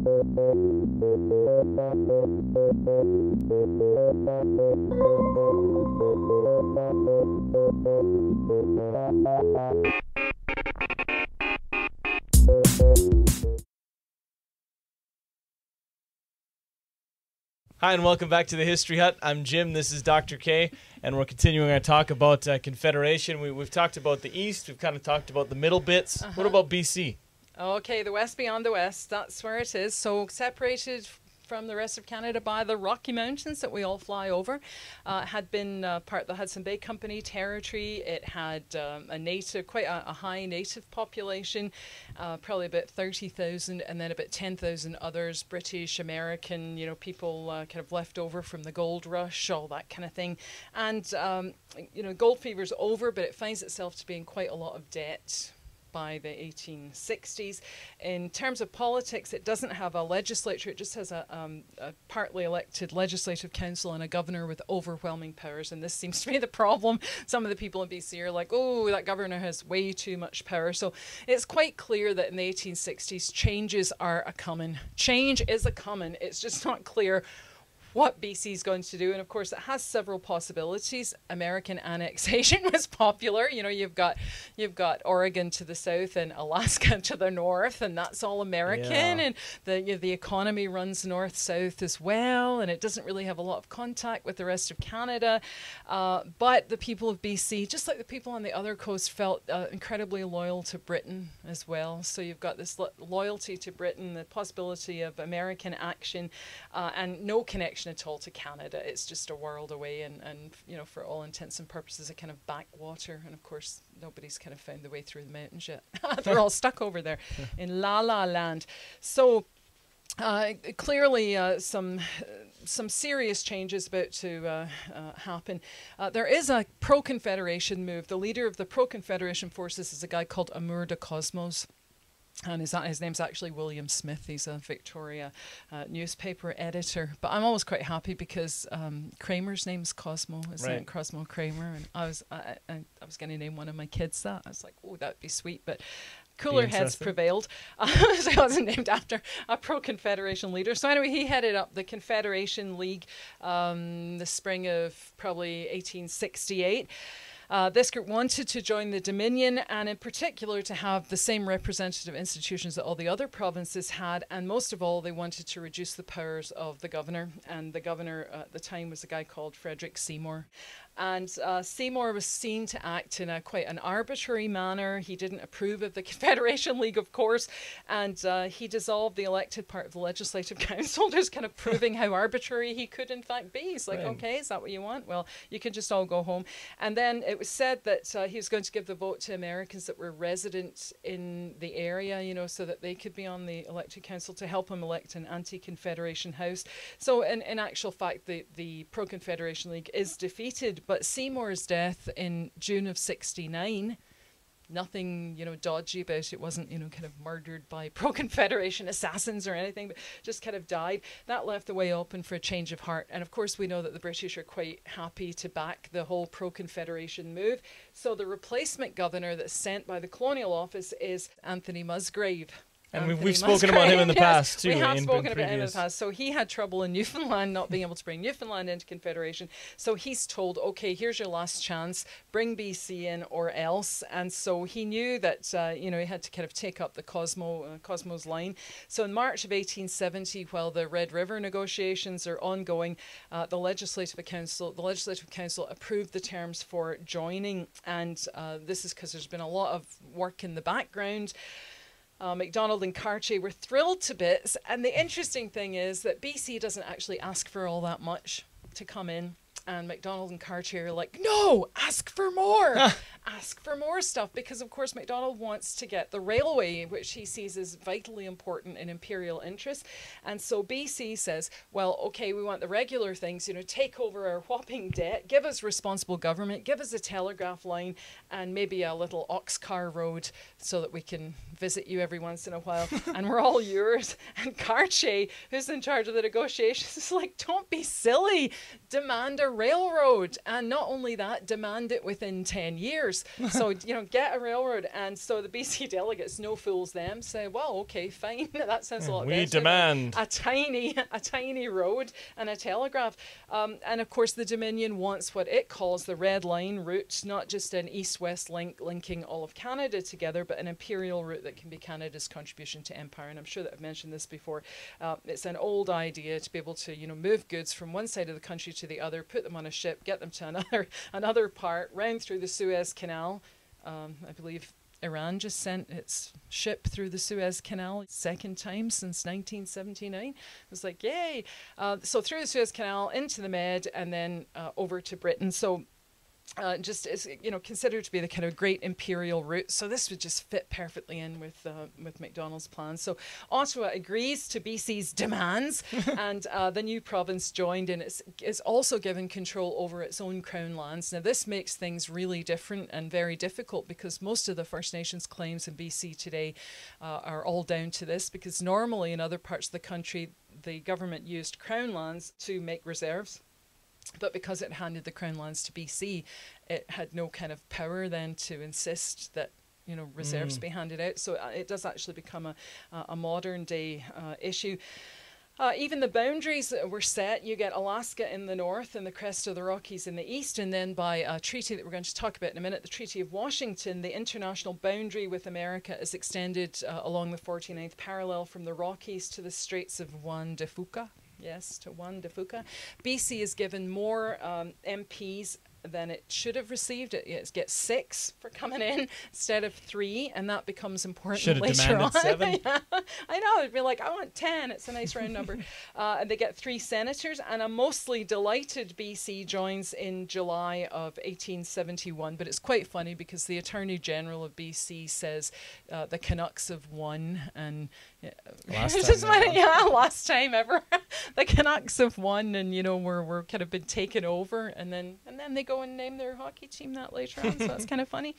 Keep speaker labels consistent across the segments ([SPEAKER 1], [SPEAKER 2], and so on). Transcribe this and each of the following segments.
[SPEAKER 1] Hi, and welcome back to the History Hut. I'm Jim, this is Dr. K, and we're continuing our talk about Confederation. We've talked about the East, we've kind of talked about the middle bits. What about BC?
[SPEAKER 2] Okay, the West beyond the West, that's where it is. So separated from the rest of Canada by the Rocky Mountains that we all fly over. Had been part of the Hudson Bay Company territory. It had a native, quite a high native population, probably about 30,000, and then about 10,000 others, British, American, people kind of left over from the gold rush, all that kind of thing. And, gold fever's over, but it finds itself to be in quite a lot of debt by the 1860s. In terms of politics, it doesn't have a legislature, it just has a partly elected legislative council and a governor with overwhelming powers, and this seems to be the problem. Some of the people in BC are like, oh, that governor has way too much power. So it's quite clear that in the 1860s, changes are a-coming. Change is a-coming. It's just not clear what BC is going to do. And of course, it has several possibilities. American annexation was popular. You've got Oregon to the south and Alaska to the north, and that's all American. Yeah. And the economy runs north-south as well, and it doesn't really have a lot of contact with the rest of Canada. But the people of BC, just like the people on the other coast, felt incredibly loyal to Britain as well. So you've got this loyalty to Britain, the possibility of American action, and no connection at all to Canada. It's just a world away, and for all intents and purposes, a kind of backwater. And of course, nobody's kind of found the way through the mountains yet. They're all stuck over there in La La Land. So clearly some serious changes about to happen. There is a pro-Confederation move. The leader of the pro-Confederation forces is a guy called Amour de Cosmos. And his name's actually William Smith. He's a Victoria newspaper editor. But I'm always quite happy because Kramer's name's Cosmo, isn't it? Cosmo Kramer. And I was going to name one of my kids that. I was like, oh, that'd be sweet. But cooler heads prevailed. So I wasn't named after a pro-Confederation leader. So anyway, he headed up the Confederation League the spring of probably 1868. This group wanted to join the Dominion, and in particular to have the same representative institutions that all the other provinces had, and most of all they wanted to reduce the powers of the governor, and the governor at the time was a guy called Frederick Seymour. And Seymour was seen to act in quite an arbitrary manner. He didn't approve of the Confederation League, of course, and he dissolved the elected part of the Legislative Council, just kind of proving how arbitrary he could in fact be. He's like, okay, is that what you want? Well, you can just all go home. And then it was said that he was going to give the vote to Americans that were resident in the area, so that they could be on the elected council to help him elect an anti-Confederation House. So in actual fact, the pro-Confederation League is defeated. But Seymour's death in June of '69, nothing, dodgy about it. It wasn't, kind of murdered by pro-Confederation assassins or anything, but just kind of died. That left the way open for a change of heart. And of course, we know that the British are quite happy to back the whole pro-Confederation move. So the replacement governor that's sent by the Colonial Office is Anthony Musgrave.
[SPEAKER 1] And we've spoken about him in the past, too.
[SPEAKER 2] We have spoken about him in the past. So he had trouble in Newfoundland, not being able to bring Newfoundland into Confederation. So he's told, okay, here's your last chance. Bring BC in or else. And so he knew that, he had to kind of take up the Cosmo's line. So in March of 1870, while the Red River negotiations are ongoing, the Legislative Council approved the terms for joining. And this is because there's been a lot of work in the background. MacDonald and Cartier were thrilled to bits, and the interesting thing is that BC doesn't actually ask for all that much to come in, and MacDonald and Cartier are like, no, ask for more. Ask for more stuff, because of course MacDonald wants to get the railway, which he sees as vitally important in imperial interest. And so BC says, well, okay, we want the regular things, take over our whopping debt, give us responsible government, give us a telegraph line, and maybe a little ox car road so that we can visit you every once in a while, and we're all yours. And Cartier, who's in charge of the negotiations, is like, don't be silly, demand a railroad. And not only that, demand it within 10 years. dollars. So, you know, get a railroad. And so the BC delegates, no fools them, say, well, okay, fine. That sounds a lot better.
[SPEAKER 1] We demand
[SPEAKER 2] a tiny road and a telegraph. And of course, the Dominion wants what it calls the Red Line route, not just an east-west link linking all of Canada together, but an imperial route that can be Canada's contribution to empire. And I'm sure that I've mentioned this before. It's an old idea to be able to, you know, move goods from one side of the country to the other, put them on a ship, get them to another part, round through the Suez Canal. I believe Iran just sent its ship through the Suez Canal, second time since 1979. It was like, yay! So through the Suez Canal, into the Med, and then over to Britain. So just is, you know, considered to be the kind of great imperial route. So this would just fit perfectly in with Macdonald's plan. So Ottawa agrees to BC's demands, and the new province joined, and it's also given control over its own crown lands. Now this makes things really different and very difficult, because most of the First Nations claims in BC today are all down to this, because normally in other parts of the country the government used crown lands to make reserves. But because it handed the crown lands to BC, it had no kind of power then to insist that, you know, reserves be handed out. So it does actually become a modern day issue. Even the boundaries were set. You get Alaska in the north and the crest of the Rockies in the east, and then by a treaty that we're going to talk about in a minute, the Treaty of Washington, the international boundary with America is extended along the 49th parallel from the Rockies to the Straits of Juan de Fuca. Yes, to Juan de Fuca. BC is given more MPs than it should have received. It gets 6 for coming in instead of 3, and that becomes important later on.
[SPEAKER 1] 7.
[SPEAKER 2] Yeah, I know, it'd be like, I want 10. It's a nice round number. And they get 3 senators, and a mostly delighted BC joins in July of 1871. But it's quite funny because the Attorney General of BC says the Canucks have won, and last time ever. The Canucks have won, and you know we're kind of been taken over, and then they go and name their hockey team that later on. So that's kind of funny.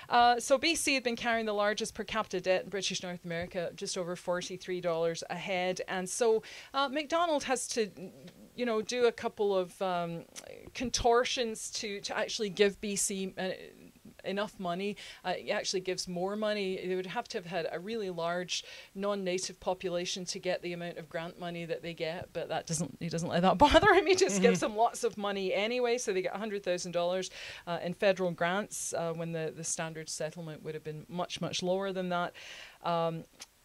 [SPEAKER 2] So BC had been carrying the largest per capita debt in British North America, just over $43 a head, and so Macdonald has to, you know, do a couple of contortions to actually give BC enough money. It actually gives more money. They would have to have had a really large non-native population to get the amount of grant money that they get, but he doesn't let that bother him. He just gives them lots of money anyway, so they get $100,000 in federal grants when the standard settlement would have been much, much lower than that.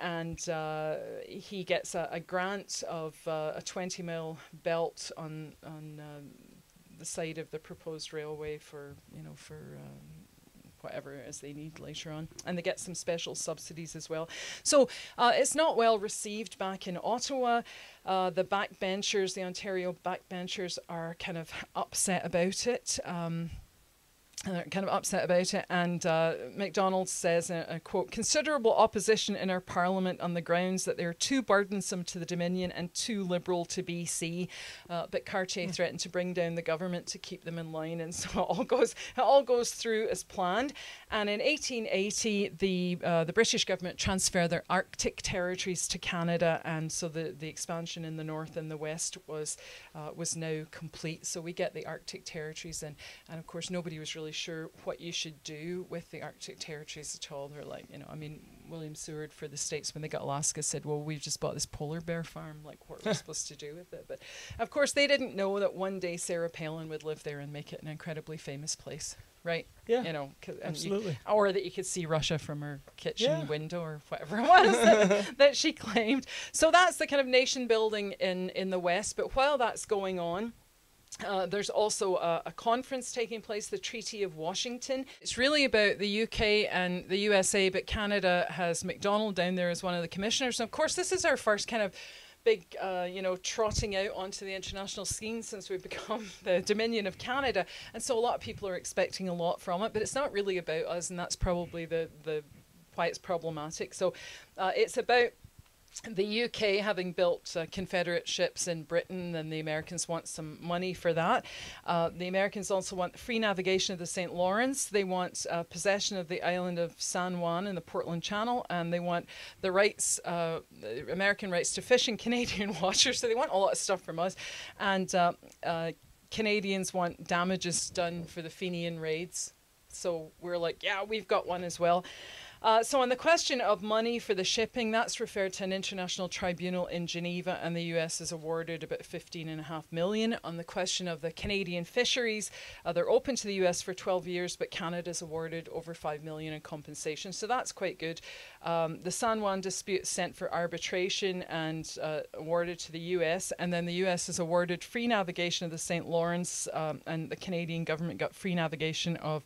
[SPEAKER 2] And he gets a grant of a 20-mile belt on the side of the proposed railway for whatever as they need later on, and they get some special subsidies as well. So it's not well received back in Ottawa. The backbenchers, the Ontario backbenchers, are kind of upset about it. And Macdonald says, a quote, "Considerable opposition in our parliament on the grounds that they are too burdensome to the Dominion and too liberal to BC." But Cartier threatened to bring down the government to keep them in line, and so it all goes through as planned. And in 1880, the British government transferred their Arctic territories to Canada, and so the expansion in the north and the west was now complete. So we get the Arctic territories, and of course nobody was really sure what you should do with the Arctic territories at all. They're like, you know, I mean, William Seward for the States, when they got Alaska, said, well, we've just bought this polar bear farm, like what are we supposed to do with it? But of course they didn't know that one day Sarah Palin would live there and make it an incredibly famous place, right?
[SPEAKER 1] Yeah,
[SPEAKER 2] you know,
[SPEAKER 1] absolutely.
[SPEAKER 2] Or that you could see Russia from her kitchen window or whatever it was that she claimed. So that's the kind of nation building in the West. But while that's going on, there's also a conference taking place, the Treaty of Washington. It's really about the UK and the USA, but Canada has Macdonald down there as one of the commissioners. And of course, this is our first kind of big, trotting out onto the international scene since we've become the Dominion of Canada. And so a lot of people are expecting a lot from it, but it's not really about us, and that's probably the why it's problematic. So it's about the UK having built Confederate ships in Britain, and the Americans want some money for that. The Americans also want free navigation of the St. Lawrence. They want possession of the island of San Juan in the Portland Channel, and they want the rights, American rights to fish in Canadian waters. So they want a lot of stuff from us. And Canadians want damages done for the Fenian raids. So we're like, yeah, we've got one as well. So on the question of money for the shipping, that's referred to an international tribunal in Geneva, and the US is awarded about $15.5 million. On the question of the Canadian fisheries, they're open to the US for 12 years, but Canada's awarded over $5 million in compensation. So that's quite good. The San Juan dispute sent for arbitration and awarded to the US, and then the US has awarded free navigation of the St. Lawrence, and the Canadian government got free navigation of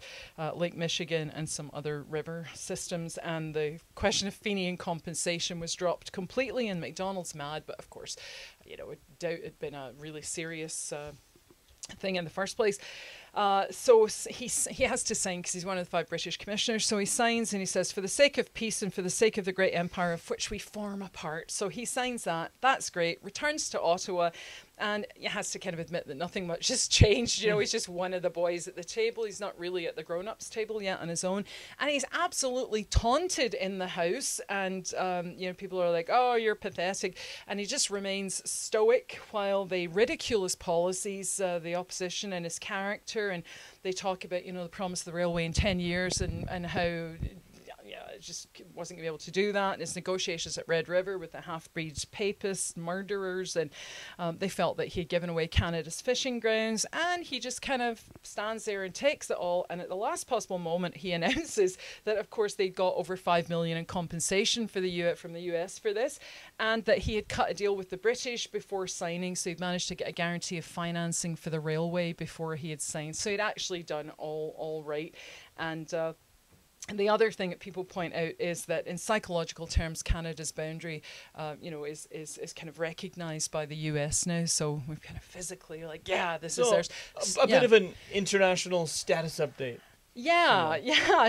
[SPEAKER 2] Lake Michigan and some other river systems. And the question of Fenian compensation was dropped completely, and McDonald's mad, but of course, you know, I doubt it'd been a really serious thing in the first place. So he has to sign because he's one of the 5 British commissioners. So he signs and he says, for the sake of peace and for the sake of the great empire of which we form a part. So he signs that. That's great. Returns to Ottawa. And he has to kind of admit that nothing much has changed. You know, he's just one of the boys at the table. He's not really at the grown-ups table yet on his own. And he's absolutely taunted in the House. And, you know, people are like, oh, you're pathetic. And he just remains stoic while they ridicule his policies, the opposition, and his character. And they talk about, you know, the promise of the railway in 10 years and how... yeah, it just wasn't going to be able to do that. And his negotiations at Red River with the half-breed papists, murderers, and they felt that he had given away Canada's fishing grounds, and he just kind of stands there and takes it all. And at the last possible moment, he announces that, of course, they got over $5 million in compensation for from the US for this, and that he had cut a deal with the British before signing, so he'd managed to get a guarantee of financing for the railway before he had signed. So he'd actually done all right. And the other thing that people point out is that in psychological terms, Canada's boundary, you know, is kind of recognised by the US now. So we're kind of physically like, yeah, this is theirs.
[SPEAKER 1] A bit of an international status update.
[SPEAKER 2] Yeah,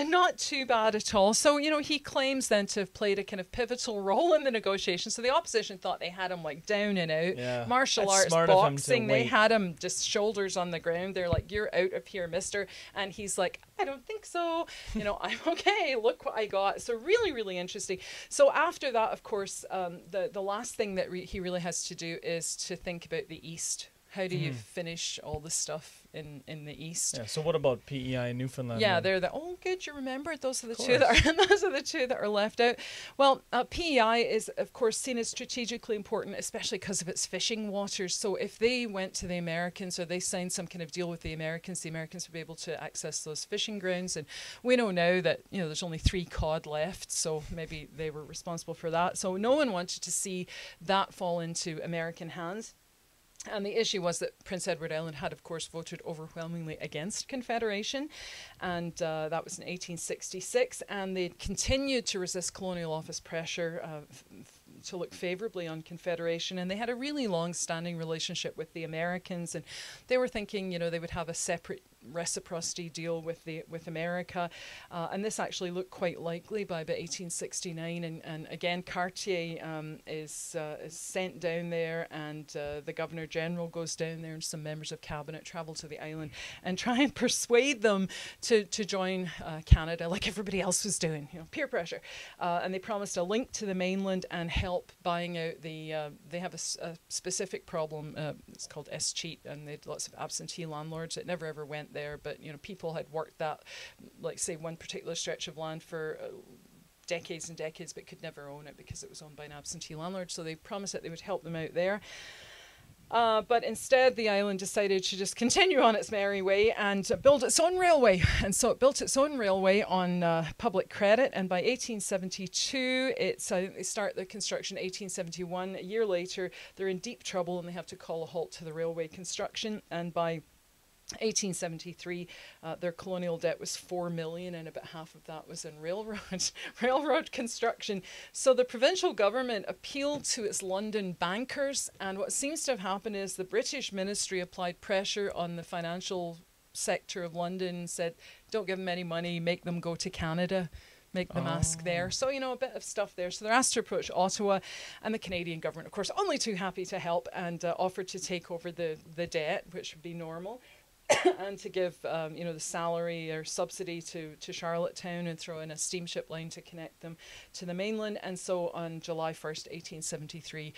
[SPEAKER 2] not too bad at all. So, you know, he claims then to have played a kind of pivotal role in the negotiations. So the opposition thought they had him like down and out.
[SPEAKER 1] Yeah.
[SPEAKER 2] Martial arts, boxing, they had him just shoulders on the ground. They're like, you're out of here, mister. And he's like, I don't think so. You know, I'm okay. Look what I got. So really, really interesting. So after that, of course, the last thing that he really has to do is to think about the East. How do you finish all the stuff in the East?
[SPEAKER 1] Yeah. So what about PEI and Newfoundland?
[SPEAKER 2] Yeah, they're the good. You remember those are the two that are left out. Well, PEI is of course seen as strategically important, especially because of its fishing waters. So if they went to the Americans or they signed some kind of deal with the Americans would be able to access those fishing grounds. And we know now that there's only 3 cod left, so maybe they were responsible for that. So no one wanted to see that fall into American hands. And the issue was that Prince Edward Island had, of course, voted overwhelmingly against Confederation, and that was in 1866, and they continued to resist Colonial Office pressure to look favourably on Confederation, and they had a really long-standing relationship with the Americans, and they were thinking, they would have a separate reciprocity deal with America, and this actually looked quite likely by about 1869. And again, Cartier is sent down there, and the Governor General goes down there, and some members of cabinet travel to the island and try and persuade them to join Canada, like everybody else was doing. Peer pressure, and they promised a link to the mainland and help buying out the. They have a specific problem. It's called escheat, and they had lots of absentee landlords that never ever went there, but people had worked that, like say one particular stretch of land for decades and decades, but could never own it because it was owned by an absentee landlord. So they promised that they would help them out there. But instead, the island decided to just continue on its merry way and build its own railway. And so it built its own railway on public credit. And by 1872, they start the construction. 1871, a year later, they're in deep trouble and they have to call a halt to the railway construction. And by 1873, their colonial debt was $4 million, and about half of that was in railroad construction. So the provincial government appealed to its London bankers, and what seems to have happened is the British ministry applied pressure on the financial sector of London and said, don't give them any money, make them go to Canada. Make them ask there. So, a bit of stuff there. So they're asked to approach Ottawa, and the Canadian government, of course, only too happy to help and offered to take over the debt, which would be normal. and to give you know, the salary or subsidy to Charlottetown and throw in a steamship line to connect them to the mainland. And so on July 1st, 1873,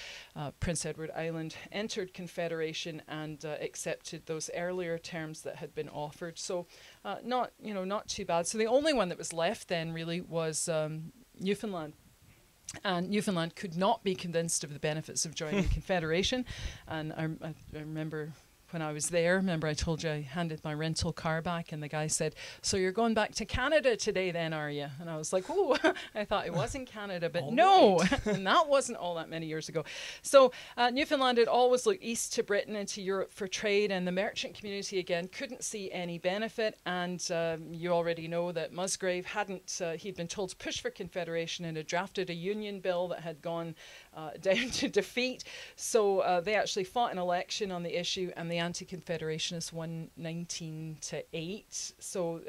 [SPEAKER 2] Prince Edward Island entered Confederation and accepted those earlier terms that had been offered. So not, you know, not too bad. So the only one that was left then really was Newfoundland. And Newfoundland could not be convinced of the benefits of joining Confederation. And I remember when I was there, remember I told you I handed my rental car back and the guy said, "So you're going back to Canada today then, are you?" And I was like, "Oh," I thought it was in Canada, but no. And that wasn't all that many years ago. So Newfoundland had always looked east to Britain and to Europe for trade, and the merchant community again couldn't see any benefit. And you already know that Musgrave hadn't, he'd been told to push for Confederation and had drafted a union bill that had gone down to defeat. So they actually fought an election on the issue, and the anti-Confederationists won 19-8. So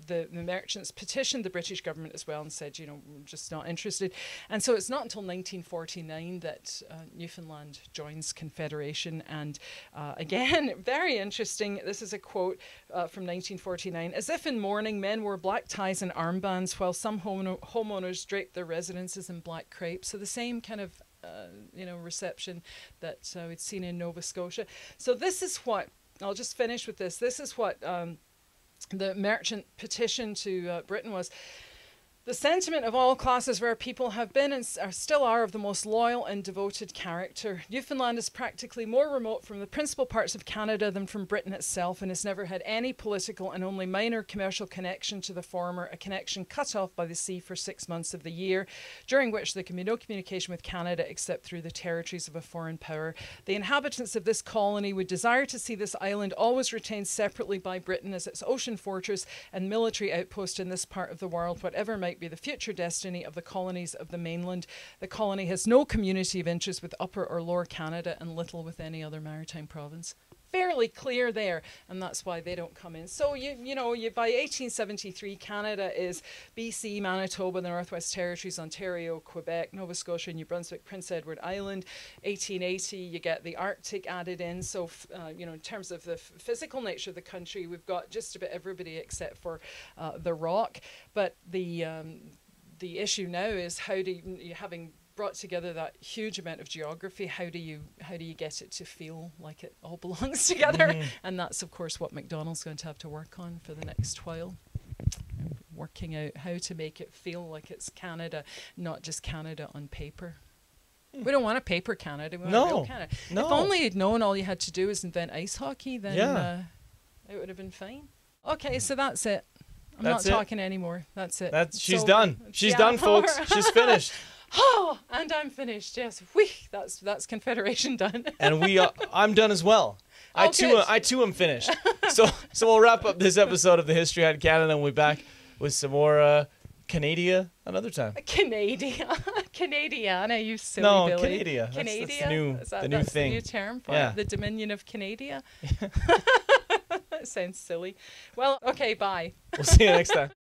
[SPEAKER 2] the merchants petitioned the British government as well and said, you know, we're just not interested. And so it's not until 1949 that Newfoundland joins Confederation. And again, very interesting. This is a quote from 1949. "As if in mourning, men wore black ties and armbands, while some homeowners draped their residences in black crepe." So the same kind of you know, reception that we'd seen in Nova Scotia. So this is what, I'll just finish with this. This is what the merchant petition to Britain was. "The sentiment of all classes where people have been and still are of the most loyal and devoted character. Newfoundland is practically more remote from the principal parts of Canada than from Britain itself, and has never had any political and only minor commercial connection to the former, a connection cut off by the sea for 6 months of the year, during which there can be no communication with Canada except through the territories of a foreign power. The inhabitants of this colony would desire to see this island always retained separately by Britain as its ocean fortress and military outpost in this part of the world, whatever might be the future destiny of the colonies of the mainland. The colony has no community of interest with Upper or Lower Canada and little with any other maritime province." Fairly clear there, and that's why they don't come in. So you know, by 1873, Canada is BC, Manitoba, the Northwest Territories, Ontario, Quebec, Nova Scotia, New Brunswick, Prince Edward Island. 1880, you get the Arctic added in. So you know, in terms of the physical nature of the country, we've got just about everybody except for the Rock. But the issue now is, how do you, having brought together that huge amount of geography, how do you get it to feel like it all belongs together? And that's of course what McDonald's going to have to work on for the next while, working out how to make it feel like it's Canada, not just Canada on paper. We don't want a paper Canada, we want a real Canada. If only you'd known all you had to do is invent ice hockey, then it would have been fine. Okay, so that's it. I'm not talking anymore. That's it.
[SPEAKER 1] She's done. She's done, folks. She's finished.
[SPEAKER 2] Oh, and I'm finished. Yes, that's Confederation done.
[SPEAKER 1] And I'm done as well. I too am finished. So we'll wrap up this episode of the History Hut Canada, and we'll be back with some more Canada another time. Canadiana, you silly Billy. Canada. That's the new thing.
[SPEAKER 2] That's the new term for it, the Dominion of Canada. That sounds silly. Well, okay, bye.
[SPEAKER 1] We'll see you next time.